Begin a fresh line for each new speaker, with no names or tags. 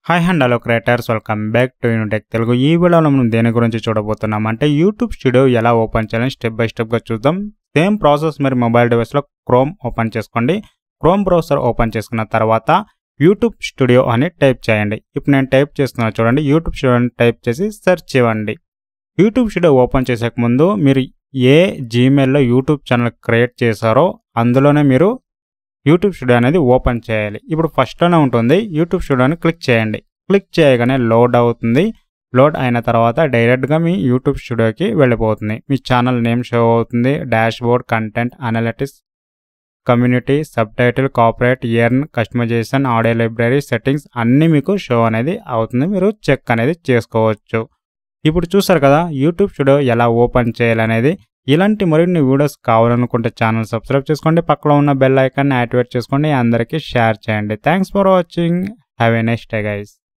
Hi and hello creators, welcome back to Unitech Telugu. ఈ వీడియోలో మనం దేని గురించి చూడబోతున్నాం అంటే యూట్యూబ్ స్టూడియో ఎలా ఓపెన్ చేయాలని స్టెప్ బై స్టెప్గా చూద్దాం. సేమ్ ప్రాసెస్ మీరు మొబైల్ డివైస్లో క్రోమ్ ఓపెన్ చేసుకోండి. క్రోమ్ బ్రౌజర్ ఓపెన్ చేసుకున్న తర్వాత యూట్యూబ్ స్టూడియో అని టైప్ చేయండి. ఇప్పుడు నేను టైప్ చేస్తున్నా చూడండి. యూట్యూబ్ స్టూడియో అని టైప్ చేసి సెర్చ్ చేయండి. యూట్యూబ్ స్టూడియో ఓపెన్ చేసే ముందు మీరు ఏ జీమెయిల్లో యూట్యూబ్ ఛానల్ క్రియేట్ చేశారో అందులోనే మీరు యూట్యూబ్ స్టూడియో అనేది ఓపెన్ చేయాలి. ఇప్పుడు ఫస్ట్లోనే ఉంటుంది యూట్యూబ్ స్టూడియోని క్లిక్ చేయండి. క్లిక్ చేయగానే లోడ్ అవుతుంది. లోడ్ అయిన తర్వాత డైరెక్ట్గా మీ యూట్యూబ్ స్టూడియోకి వెళ్ళిపోతుంది. మీ ఛానల్ నేమ్ షో అవుతుంది. Dashboard, content, analytics, community, subtitle, copyright, earn, customisation, audio library, settings అన్నీ మీకు షో అనేది అవుతుంది. మీరు చెక్ అనేది చేసుకోవచ్చు. ఇప్పుడు చూసారు కదా యూట్యూబ్ స్టూడియో ఎలా ఓపెన్ చేయాలనేది. ఇలాంటి మరిన్ని వీడియోస్ కావాలనుకుంటే ఛానల్ సబ్స్క్రైబ్ చేసుకోండి. పక్కలో ఉన్న బెల్ ఐకాన్ని యాక్టివేట్ చేసుకోండి. అందరికీ షేర్ చేయండి. Thanks for watching. Have a nice day guys.